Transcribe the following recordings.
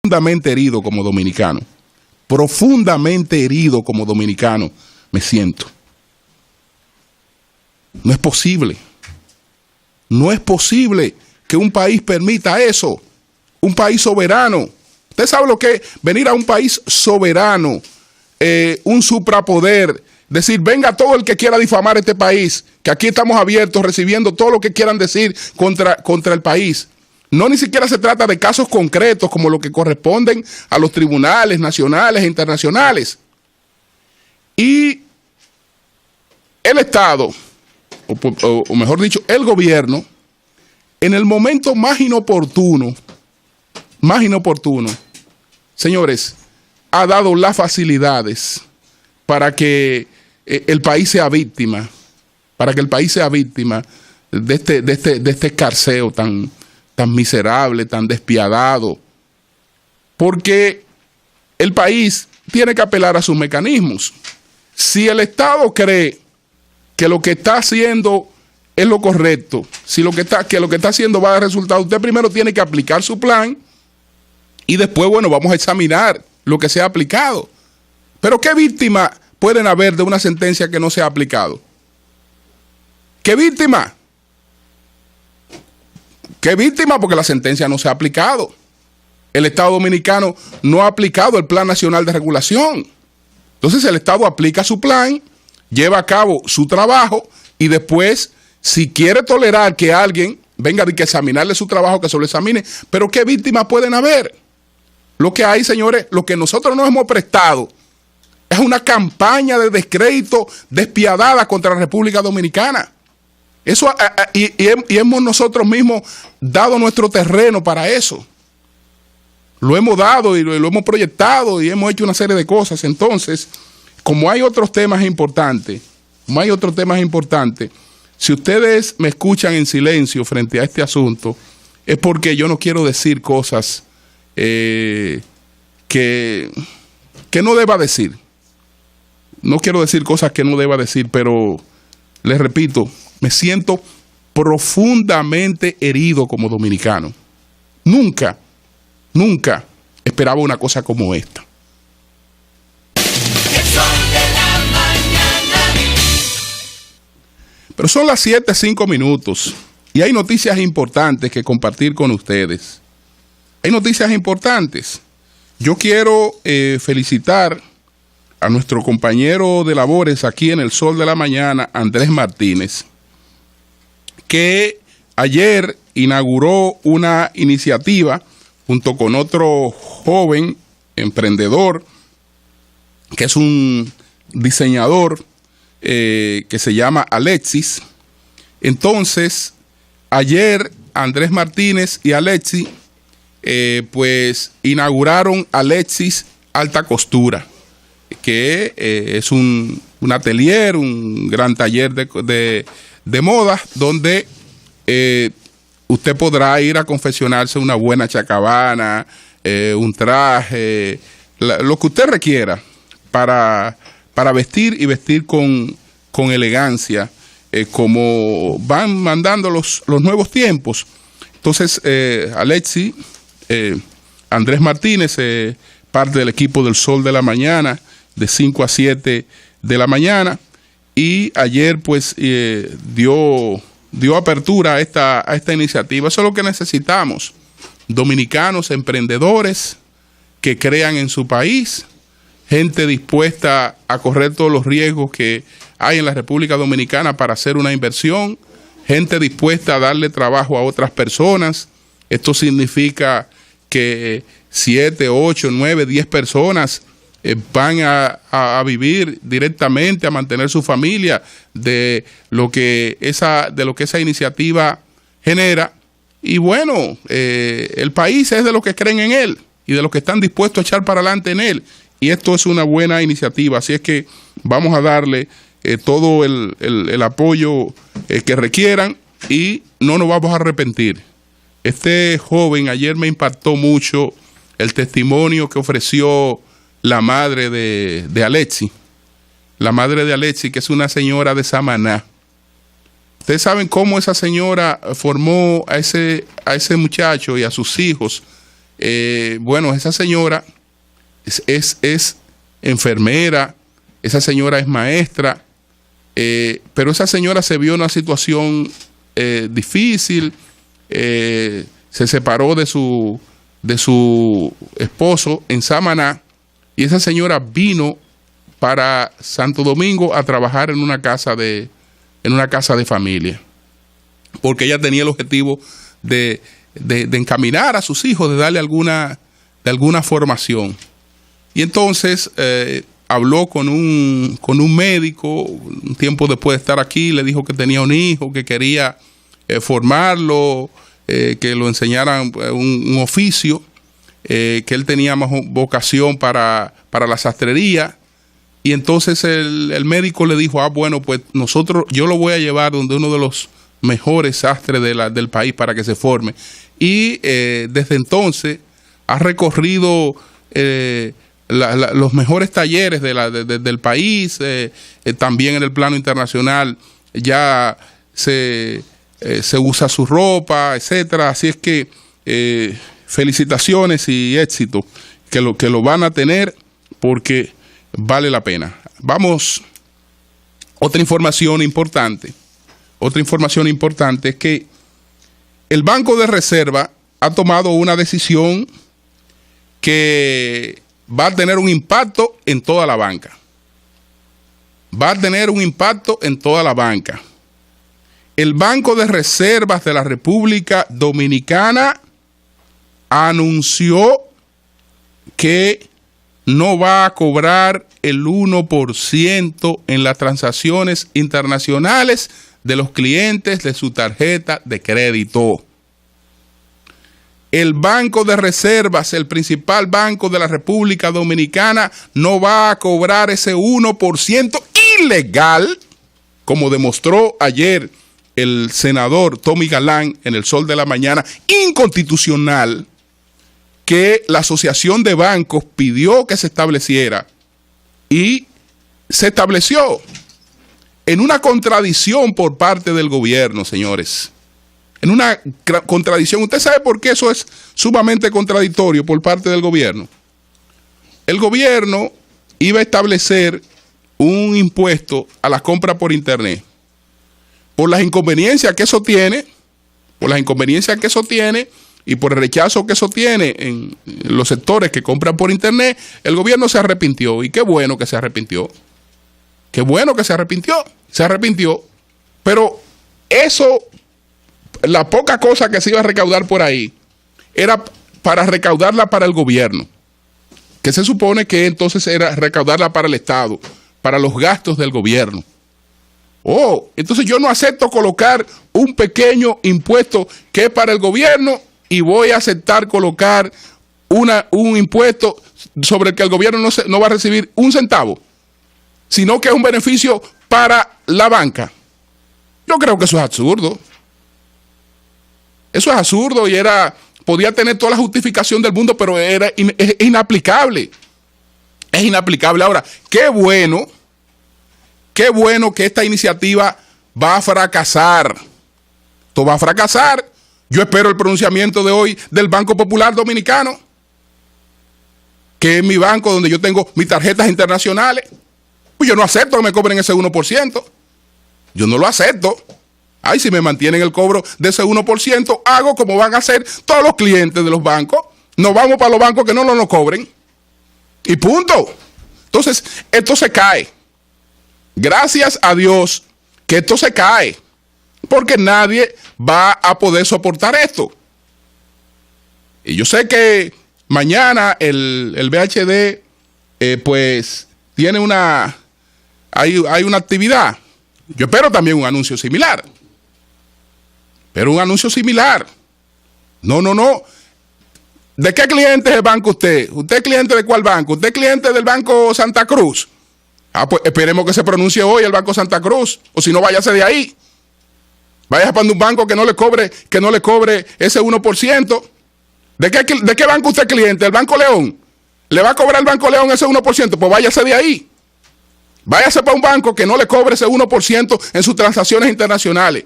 profundamente herido como dominicano. Profundamente herido como dominicano me siento. No es posible. No es posible que un país permita eso. Un país soberano. ¿Usted sabe lo que es venir a un país soberano? Un suprapoder. Decir, venga todo el que quiera difamar este país, que aquí estamos abiertos recibiendo todo lo que quieran decir contra el país. No, ni siquiera se trata de casos concretos como lo que corresponden a los tribunales nacionales e internacionales. Y el Estado, o mejor dicho, el gobierno, en el momento más inoportuno, señores, ha dado las facilidades para que el país sea víctima, de este escarceo tan miserable, tan despiadado, porque el país tiene que apelar a sus mecanismos. Si el Estado cree que lo que está haciendo es lo correcto, si lo que está haciendo va a dar resultado, usted primero tiene que aplicar su plan y después, bueno, vamos a examinar lo que se ha aplicado. Pero ¿qué víctima pueden haber de una sentencia que no se ha aplicado? ¿Qué víctima? ¿Qué víctima? Porque la sentencia no se ha aplicado. El Estado dominicano no ha aplicado el Plan Nacional de Regulación. Entonces el Estado aplica su plan, lleva a cabo su trabajo y después, si quiere tolerar que alguien venga de que examinarle su trabajo, que se lo examine. Pero ¿qué víctimas pueden haber? Lo que hay, señores, lo que nosotros nos hemos prestado es una campaña de descrédito despiadada contra la República Dominicana. Eso, y hemos nosotros mismos dado nuestro terreno para eso. Lo hemos dado y lo hemos proyectado y hemos hecho una serie de cosas. Entonces, como hay otros temas importantes, si ustedes me escuchan en silencio frente a este asunto, es porque yo no quiero decir cosas que no deba decir. No quiero decir cosas que no deba decir, pero les repito, me siento profundamente herido como dominicano. Nunca esperaba una cosa como esta. Pero son las 7:05 y hay noticias importantes que compartir con ustedes. Hay noticias importantes. Yo quiero felicitar a nuestro compañero de labores aquí en El Sol de la Mañana, Andrés Martínez, que ayer inauguró una iniciativa junto con otro joven emprendedor, que es un diseñador que se llama Alexis. Entonces, ayer Andrés Martínez y Alexis pues inauguraron Alexis Alta Costura, que es un atelier, un gran taller de moda, donde usted podrá ir a confeccionarse una buena chacabana, un traje, lo que usted requiera para vestir y vestir con elegancia, como van mandando los nuevos tiempos. Entonces, Alexis, Andrés Martínez, parte del equipo del Sol de la Mañana, de 5 a 7 de la mañana, y ayer pues dio apertura a esta iniciativa. Eso es lo que necesitamos: dominicanos emprendedores que crean en su país, gente dispuesta a correr todos los riesgos que hay en la República Dominicana para hacer una inversión, gente dispuesta a darle trabajo a otras personas. Esto significa que 7, 8, 9, 10 personas van a vivir directamente, a mantener su familia de lo que esa iniciativa genera. Y bueno, el país es de los que creen en él y de los que están dispuestos a echar para adelante en él. Y esto es una buena iniciativa, así es que vamos a darle todo el apoyo que requieran y no nos vamos a arrepentir. Este joven, ayer me impactó mucho el testimonio que ofreció la madre de Alexis. La madre de Alexis, que es una señora de Samaná. Ustedes saben cómo esa señora formó a ese muchacho y a sus hijos Bueno, esa señora es enfermera, esa señora es maestra, pero esa señora se vio en una situación difícil, se separó de su esposo en Samaná, y esa señora vino para Santo Domingo a trabajar en una casa de familia, porque ella tenía el objetivo de encaminar a sus hijos, de darle alguna formación. Y entonces habló con un médico un tiempo después de estar aquí, le dijo que tenía un hijo, que quería formarlo, que lo enseñaran un oficio, que él tenía más vocación para la sastrería. Y entonces el médico le dijo, bueno, pues yo lo voy a llevar donde uno de los mejores sastres del país para que se forme. Y desde entonces ha recorrido los mejores talleres del país, también en el plano internacional ya se usa su ropa, etcétera. Así es que felicitaciones y éxito, que lo van a tener, porque vale la pena. Vamos, otra información importante es que el Banco de Reserva ha tomado una decisión que va a tener un impacto en toda la banca. El Banco de Reservas de la República Dominicana anunció que no va a cobrar el 1% en las transacciones internacionales de los clientes de su tarjeta de crédito. El Banco de Reservas, el principal banco de la República Dominicana, no va a cobrar ese 1% ilegal, como demostró ayer el senador Tommy Galán en El Sol de la Mañana, inconstitucional, que la Asociación de Bancos pidió que se estableciera, y se estableció en una contradicción por parte del gobierno, señores. En una contradicción. ¿Usted sabe por qué eso es sumamente contradictorio por parte del gobierno? El gobierno iba a establecer un impuesto a las compras por internet. Por las inconveniencias que eso tiene, y por el rechazo que eso tiene en los sectores que compran por internet, el gobierno se arrepintió. Y qué bueno que se arrepintió. Se arrepintió. Pero eso, la poca cosa que se iba a recaudar por ahí, era para recaudarla para el gobierno, que se supone que entonces era recaudarla para el Estado, para los gastos del gobierno. Entonces yo no acepto colocar un pequeño impuesto que es para el gobierno, y voy a aceptar colocar un impuesto sobre el que el gobierno no va a recibir un centavo, sino que es un beneficio para la banca. Yo creo que eso es absurdo. Eso es absurdo, y podía tener toda la justificación del mundo, pero es inaplicable. Es inaplicable. Ahora, qué bueno que esta iniciativa va a fracasar. Esto va a fracasar. Yo espero el pronunciamiento de hoy del Banco Popular Dominicano, que es mi banco donde yo tengo mis tarjetas internacionales. Pues yo no acepto que me cobren ese 1%. Yo no lo acepto. Ay, si me mantienen el cobro de ese 1%, hago como van a hacer todos los clientes de los bancos. Nos vamos para los bancos que no nos cobren. Y punto. Entonces, esto se cae. Gracias a Dios que esto se cae, porque nadie va a poder soportar esto. Y yo sé que mañana el BHD pues tiene hay una actividad. Yo espero también un anuncio similar. No. ¿De qué cliente es el banco usted? ¿Usted es cliente de cuál banco? ¿Usted es cliente del Banco Santa Cruz? Pues esperemos que se pronuncie hoy el Banco Santa Cruz, o si no, váyase de ahí. Vaya para un banco que no le cobre ese 1%. ¿De qué banco usted es cliente? ¿El Banco León? ¿Le va a cobrar el Banco León ese 1%? Pues váyase de ahí. Váyase para un banco que no le cobre ese 1% en sus transacciones internacionales.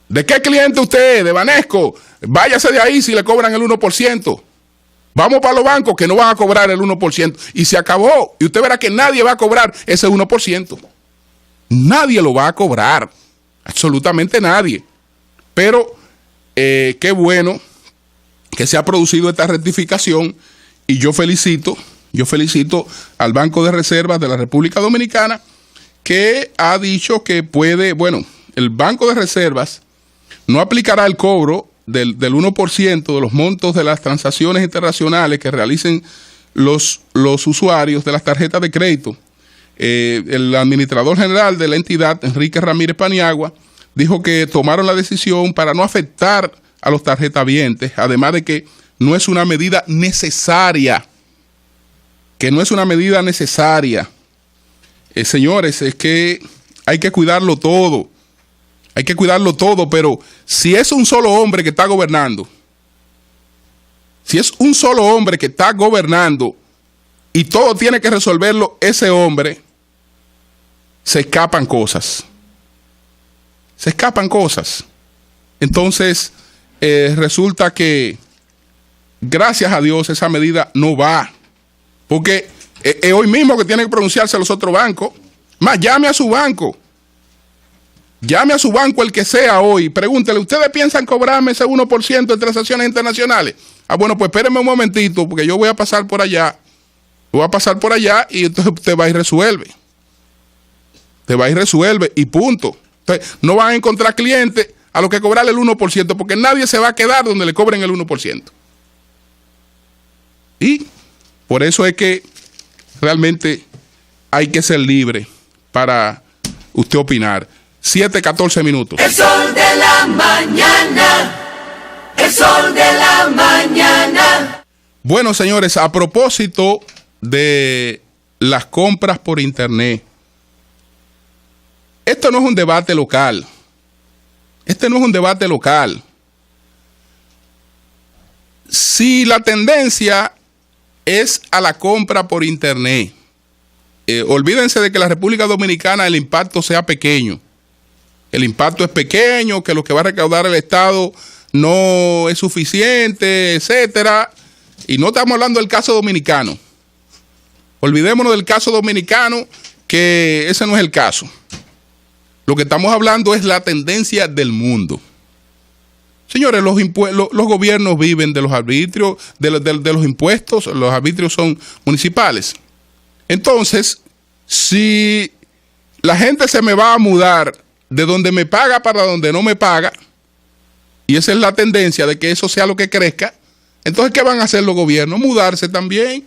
¿De qué cliente usted es? De Banesco. Váyase de ahí si le cobran el 1%. Vamos para los bancos que no van a cobrar el 1%. Y se acabó. Y usted verá que nadie va a cobrar ese 1%. Nadie lo va a cobrar. Absolutamente nadie. Pero qué bueno que se ha producido esta rectificación. Y yo felicito al Banco de Reservas de la República Dominicana, que ha dicho que puede, bueno, el Banco de Reservas no aplicará el cobro del 1% de los montos de las transacciones internacionales que realicen los usuarios de las tarjetas de crédito. El administrador general de la entidad, Enrique Ramírez Paniagua, dijo que tomaron la decisión para no afectar a los tarjetavientes, además de que no es una medida necesaria. Señores, es que hay que cuidarlo todo. Hay que cuidarlo todo, pero si es un solo hombre que está gobernando, y todo tiene que resolverlo ese hombre, se escapan cosas. Entonces, resulta que, gracias a Dios, esa medida no va. Porque hoy mismo que tienen que pronunciarse los otros bancos. Más, llame a su banco, el que sea hoy. Pregúntele, ¿ustedes piensan cobrarme ese 1% de transacciones internacionales? Ah, bueno, pues espérenme un momentito, porque yo voy a pasar por allá. Y entonces usted va y resuelve. Y punto. Entonces, no van a encontrar clientes a los que cobrarle el 1%, porque nadie se va a quedar donde le cobren el 1%. Y por eso es que realmente hay que ser libre para usted opinar. 7:14 minutos. El sol de la mañana. El sol de la mañana. Bueno, señores, a propósito de las compras por internet, esto no es un debate local. Si la tendencia es a la compra por internet, olvídense de que en la República Dominicana el impacto sea pequeño. El impacto es pequeño, que lo que va a recaudar el Estado no es suficiente, etcétera. Y no estamos hablando del caso dominicano. Olvidémonos del caso dominicano, que ese no es el caso. Lo que estamos hablando es la tendencia del mundo. Señores, los gobiernos viven de los arbitrios, de los impuestos. Los arbitrios son municipales. Entonces, si la gente se me va a mudar de donde me paga para donde no me paga, y esa es la tendencia de que eso sea lo que crezca, entonces, ¿qué van a hacer los gobiernos? Mudarse también.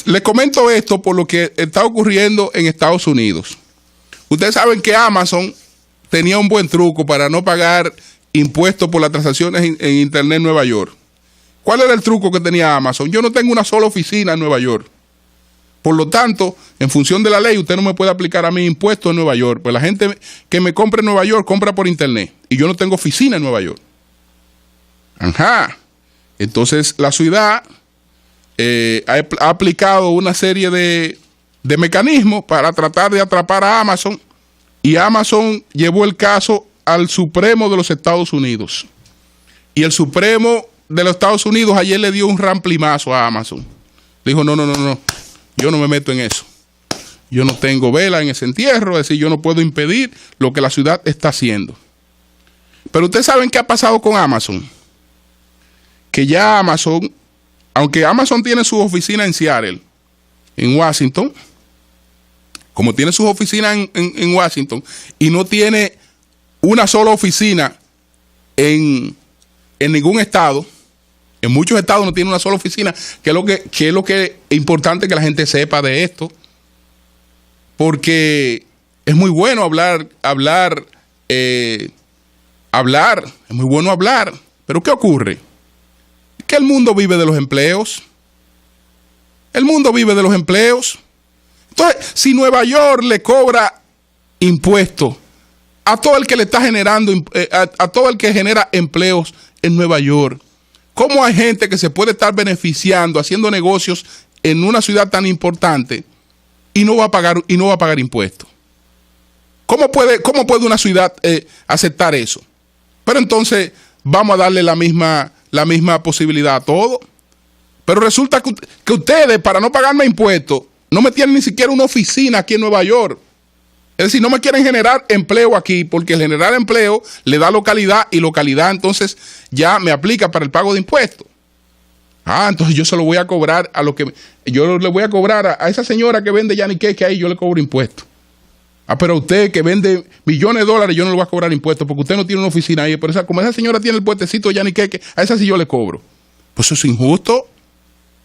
Les comento esto por lo que está ocurriendo en Estados Unidos. Ustedes saben que Amazon tenía un buen truco para no pagar impuestos por las transacciones en Internet en Nueva York. ¿Cuál era el truco que tenía Amazon? Yo no tengo una sola oficina en Nueva York. Por lo tanto, en función de la ley, usted no me puede aplicar a mí impuestos en Nueva York. Pues la gente que me compra en Nueva York compra por Internet. Y yo no tengo oficina en Nueva York. Ajá. Entonces, la ciudad ha aplicado una serie de mecanismos para tratar de atrapar a Amazon. Y Amazon llevó el caso al Supremo de los Estados Unidos. Y el Supremo de los Estados Unidos ayer le dio un ramplimazo a Amazon. Dijo, no. Yo no me meto en eso. Yo no tengo vela en ese entierro. Es decir, yo no puedo impedir lo que la ciudad está haciendo. Pero ustedes saben qué ha pasado con Amazon. Que ya Amazon, aunque Amazon tiene su oficina en Seattle, en Washington, como tiene sus oficinas en Washington, y no tiene una sola oficina en ningún estado, en muchos estados no tiene una sola oficina, que es lo que es importante que la gente sepa de esto, porque es muy bueno hablar, es muy bueno hablar, pero ¿qué ocurre? Que el mundo vive de los empleos. Entonces, si Nueva York le cobra impuestos a todo el que le está generando, a todo el que genera empleos en Nueva York, ¿cómo hay gente que se puede estar beneficiando, haciendo negocios en una ciudad tan importante y no va a pagar impuestos? ¿Cómo puede una ciudad aceptar eso? Pero entonces vamos a darle la misma posibilidad a todo. Pero resulta que ustedes, para no pagarme impuestos, no me tienen ni siquiera una oficina aquí en Nueva York. Es decir, no me quieren generar empleo aquí, porque el generar empleo le da localidad, y localidad entonces ya me aplica para el pago de impuestos. Entonces yo se lo voy a cobrar yo le voy a cobrar a esa señora que vende yanique, que ahí yo le cobro impuestos. Pero a usted que vende millones de dólares, yo no le voy a cobrar impuestos, porque usted no tiene una oficina ahí. Pero como esa señora tiene el puestecito de yanique, a esa sí yo le cobro. Pues eso es injusto,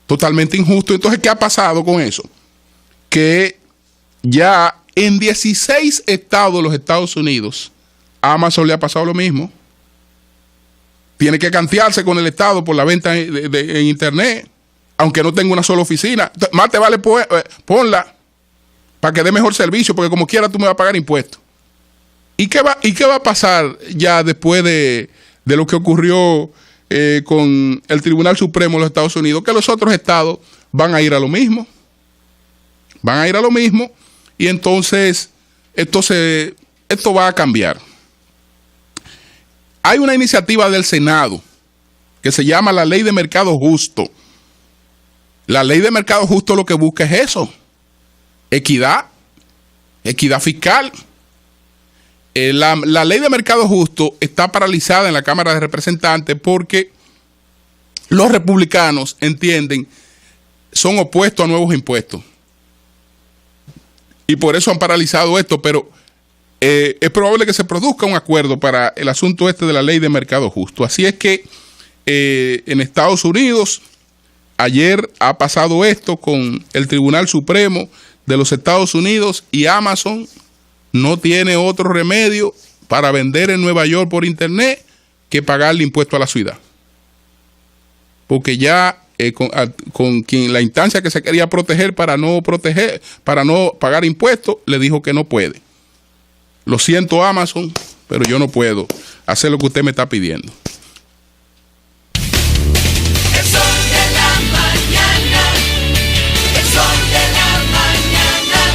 totalmente injusto. Entonces, ¿qué ha pasado con eso? Que ya en 16 estados de los Estados Unidos, a Amazon le ha pasado lo mismo. Tiene que cantearse con el Estado por la venta en Internet, aunque no tenga una sola oficina. Más te vale ponla para que dé mejor servicio, porque como quiera tú me vas a pagar impuestos. ¿Y qué va a pasar ya después de lo que ocurrió con el Tribunal Supremo de los Estados Unidos? Que los otros estados van a ir a lo mismo. Van a ir a lo mismo. Y entonces esto va a cambiar. Hay una iniciativa del Senado que se llama la Ley de Mercado Justo. La Ley de Mercado Justo lo que busca es eso: equidad fiscal. La Ley de Mercado Justo está paralizada en la Cámara de Representantes porque los republicanos son opuestos a nuevos impuestos. Y por eso han paralizado esto, pero es probable que se produzca un acuerdo para el asunto de la Ley de Mercado Justo. Así es que en Estados Unidos, ayer ha pasado esto con el Tribunal Supremo de los Estados Unidos, y Amazon no tiene otro remedio para vender en Nueva York por Internet que pagarle impuesto a la ciudad. Porque ya con quien la instancia que se quería proteger para no pagar impuestos, le dijo que no puede. Lo siento, Amazon, pero yo no puedo hacer lo que usted me está pidiendo. El sol de la mañana, el sol de la mañana.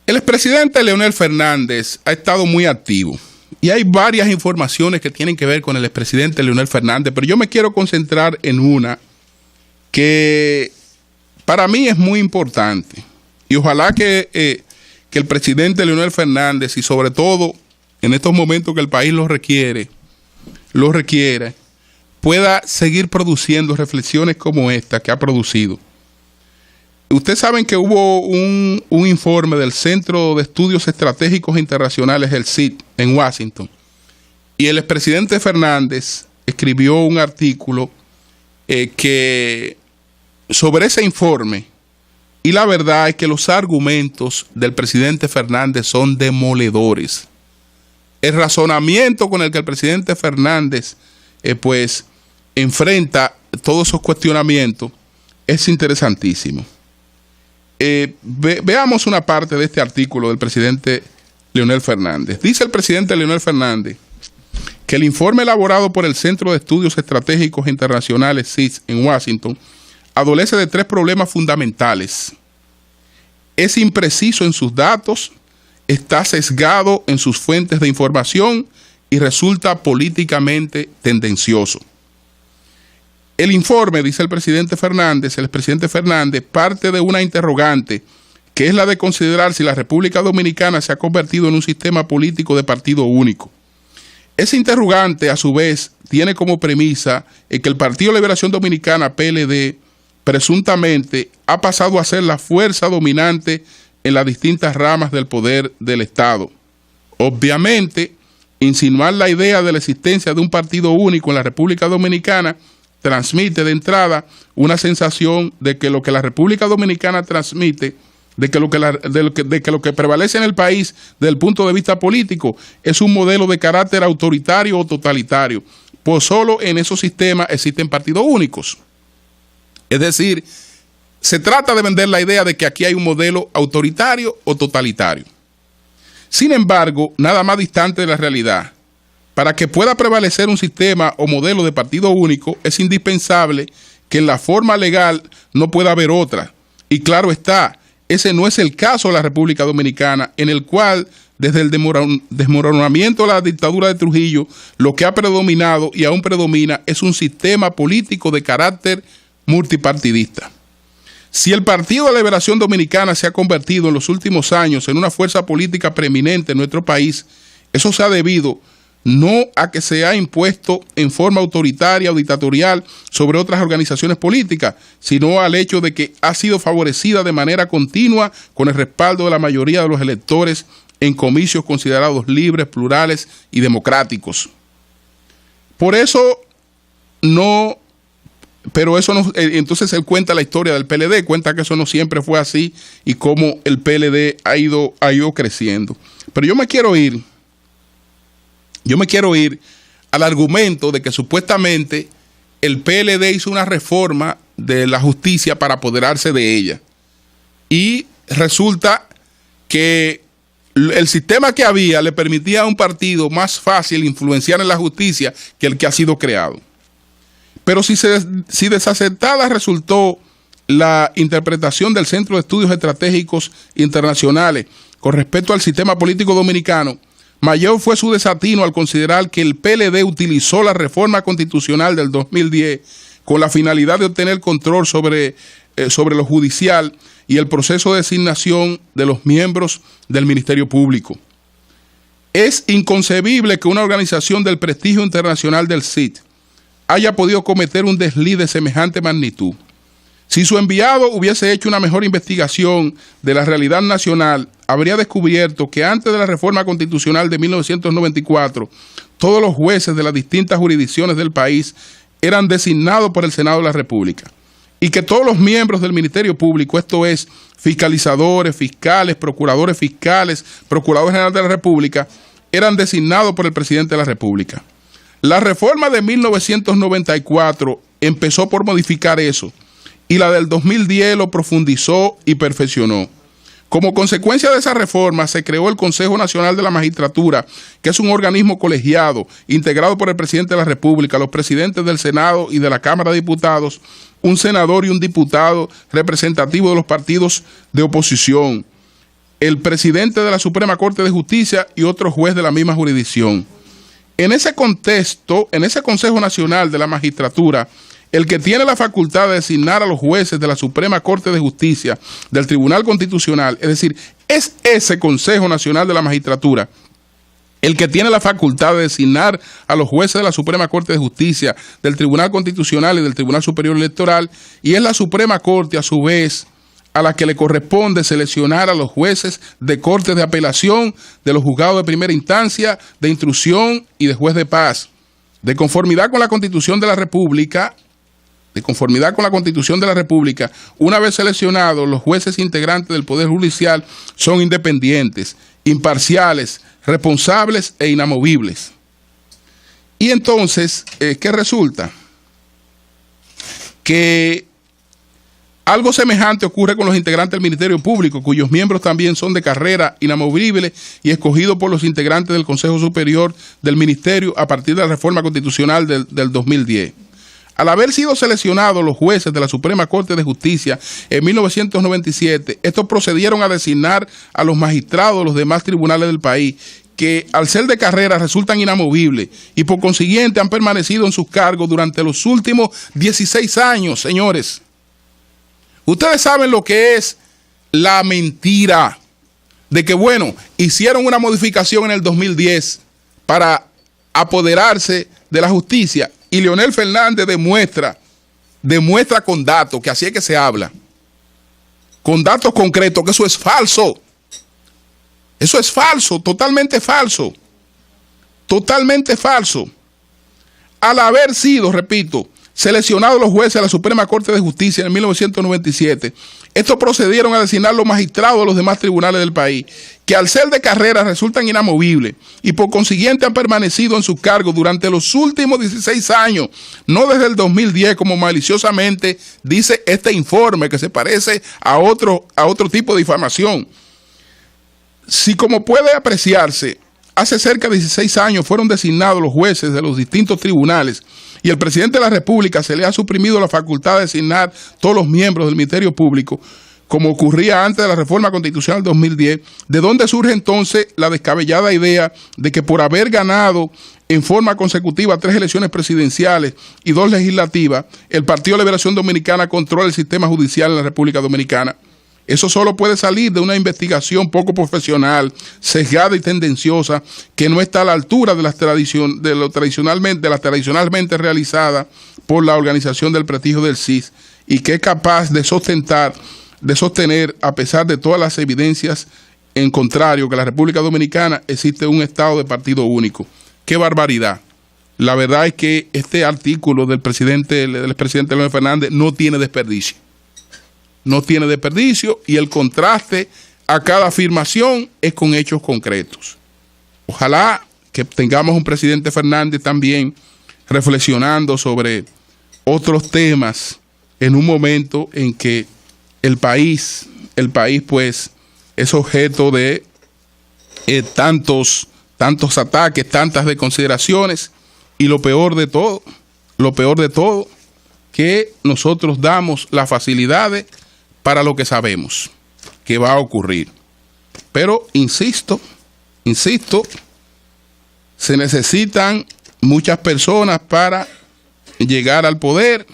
El expresidente Leonel Fernández ha estado muy activo. Y hay varias informaciones que tienen que ver con el expresidente Leonel Fernández, pero yo me quiero concentrar en una que para mí es muy importante. Y ojalá que el presidente Leonel Fernández, y sobre todo en estos momentos que el país lo requiere, pueda seguir produciendo reflexiones como esta que ha producido. Ustedes saben que hubo un informe del Centro de Estudios Estratégicos Internacionales, el CIT, en Washington, y el expresidente Fernández escribió un artículo sobre ese informe, y la verdad es que los argumentos del presidente Fernández son demoledores. El razonamiento con el que el presidente Fernández enfrenta todos esos cuestionamientos es interesantísimo. Veamos una parte de este artículo del presidente Leonel Fernández. Dice el presidente Leonel Fernández que el informe elaborado por el Centro de Estudios Estratégicos Internacionales, CIS, en Washington, adolece de 3 problemas fundamentales. Es impreciso en sus datos, está sesgado en sus fuentes de información y resulta políticamente tendencioso. El informe, dice el expresidente Fernández, parte de una interrogante, que es la de considerar si la República Dominicana se ha convertido en un sistema político de partido único. Ese interrogante, a su vez, tiene como premisa que el Partido de Liberación Dominicana, PLD, presuntamente ha pasado a ser la fuerza dominante en las distintas ramas del poder del Estado. Obviamente, insinuar la idea de la existencia de un partido único en la República Dominicana transmite de entrada una sensación de que lo que la República Dominicana transmite, de que lo que prevalece en el país desde el punto de vista político es un modelo de carácter autoritario o totalitario, pues solo en esos sistemas existen partidos únicos. Es decir, se trata de vender la idea de que aquí hay un modelo autoritario o totalitario. Sin embargo, nada más distante de la realidad. Para que pueda prevalecer un sistema o modelo de partido único, es indispensable que en la forma legal no pueda haber otra. Y claro está, ese no es el caso de la República Dominicana, en el cual desde el desmoronamiento de la dictadura de Trujillo, lo que ha predominado y aún predomina es un sistema político de carácter multipartidista. Si el Partido de la Liberación Dominicana se ha convertido en los últimos años en una fuerza política preeminente en nuestro país, eso se ha debido no a que se ha impuesto en forma autoritaria o dictatorial sobre otras organizaciones políticas, sino al hecho de que ha sido favorecida de manera continua con el respaldo de la mayoría de los electores en comicios considerados libres, plurales y democráticos. Por eso no, pero eso no, entonces él cuenta la historia del PLD, cuenta que eso no siempre fue así y cómo el PLD ha ido creciendo. Pero yo me quiero ir al argumento de que supuestamente el PLD hizo una reforma de la justicia para apoderarse de ella. Y resulta que el sistema que había le permitía a un partido más fácil influenciar en la justicia que el que ha sido creado. Pero si desacertada resultó la interpretación del Centro de Estudios Estratégicos Internacionales con respecto al sistema político dominicano, mayor fue su desatino al considerar que el PLD utilizó la reforma constitucional del 2010 con la finalidad de obtener control sobre lo judicial y el proceso de designación de los miembros del Ministerio Público. Es inconcebible que una organización del prestigio internacional del CID haya podido cometer un desliz de semejante magnitud. Si su enviado hubiese hecho una mejor investigación de la realidad nacional, habría descubierto que antes de la reforma constitucional de 1994, todos los jueces de las distintas jurisdicciones del país eran designados por el Senado de la República y que todos los miembros del Ministerio Público, esto es, fiscalizadores, fiscales, procuradores fiscales, procurador general de la República, eran designados por el presidente de la República. La reforma de 1994 empezó por modificar eso, y la del 2010 lo profundizó y perfeccionó. Como consecuencia de esa reforma se creó el Consejo Nacional de la Magistratura, que es un organismo colegiado integrado por el presidente de la República, los presidentes del Senado y de la Cámara de Diputados, un senador y un diputado representativo de los partidos de oposición, el presidente de la Suprema Corte de Justicia y otro juez de la misma jurisdicción. En ese contexto, en ese Consejo Nacional de la Magistratura, el que tiene la facultad de designar a los jueces de la Suprema Corte de Justicia, del Tribunal Constitucional, es decir, es ese Consejo Nacional de la Magistratura el que tiene la facultad de designar a los jueces de la Suprema Corte de Justicia, del Tribunal Constitucional y del Tribunal Superior Electoral, y es la Suprema Corte, a su vez, a la que le corresponde seleccionar a los jueces de cortes de apelación, de los juzgados de primera instancia, de instrucción y de juez de paz. De conformidad con la Constitución de la República, una vez seleccionados, los jueces integrantes del Poder Judicial son independientes, imparciales, responsables e inamovibles. Y entonces, ¿qué resulta? Que algo semejante ocurre con los integrantes del Ministerio Público, cuyos miembros también son de carrera inamovible y escogidos por los integrantes del Consejo Superior del Ministerio a partir de la reforma constitucional del 2010. Al haber sido seleccionados los jueces de la Suprema Corte de Justicia en 1997, estos procedieron a designar a los magistrados de los demás tribunales del país, que al ser de carrera resultan inamovibles y por consiguiente han permanecido en sus cargos durante los últimos 16 años, señores. Ustedes saben lo que es la mentira de que, bueno, hicieron una modificación en el 2010 para apoderarse de la justicia. Y Leonel Fernández demuestra con datos, que así es que se habla, con datos concretos, que eso es falso. Eso es falso, totalmente falso. Totalmente falso. Al haber sido, repito, seleccionados los jueces de la Suprema Corte de Justicia en 1997, estos procedieron a designar los magistrados de los demás tribunales del país, que al ser de carrera resultan inamovibles y por consiguiente han permanecido en sus cargos durante los últimos 16 años, no desde el 2010 como maliciosamente dice este informe, que se parece a otro tipo de difamación. Si, como puede apreciarse, hace cerca de 16 años fueron designados los jueces de los distintos tribunales y el presidente de la República se le ha suprimido la facultad de designar todos los miembros del Ministerio Público, como ocurría antes de la reforma constitucional del 2010, ¿de dónde surge entonces la descabellada idea de que por haber ganado en forma consecutiva 3 elecciones presidenciales y 2 legislativas, el Partido de Liberación Dominicana controla el sistema judicial en la República Dominicana? Eso solo puede salir de una investigación poco profesional, sesgada y tendenciosa, que no está a la altura de las tradicionalmente realizadas por la organización del prestigio del CIS, y que es capaz de sostener, a pesar de todas las evidencias en contrario, que en la República Dominicana existe un estado de partido único. ¡Qué barbaridad! La verdad es que este artículo del expresidente Leonel Fernández no tiene desperdicio. No tiene desperdicio, y el contraste a cada afirmación es con hechos concretos. Ojalá que tengamos un presidente Fernández también reflexionando sobre otros temas en un momento en que el país pues es objeto de tantos ataques, tantas desconsideraciones, y lo peor de todo, que nosotros damos las facilidades para lo que sabemos que va a ocurrir. Pero insisto, se necesitan muchas personas para llegar al poder,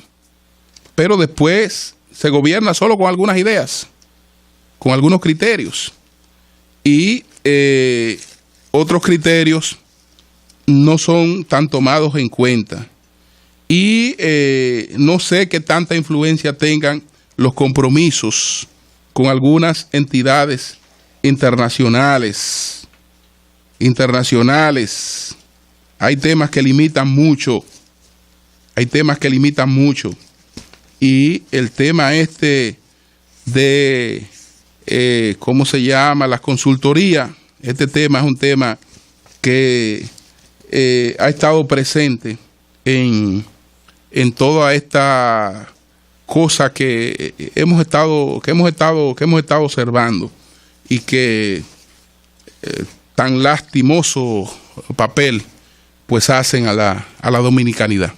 pero después se gobierna solo con algunas ideas, con algunos criterios, y otros criterios no son tan tomados en cuenta, y no sé qué tanta influencia tengan los compromisos con algunas entidades internacionales. Hay temas que limitan mucho, y el tema de ¿cómo se llama? Las consultorías. Este tema es un tema que ha estado presente en toda esta cosa que hemos estado observando, y que tan lastimoso papel pues hacen a la dominicanidad.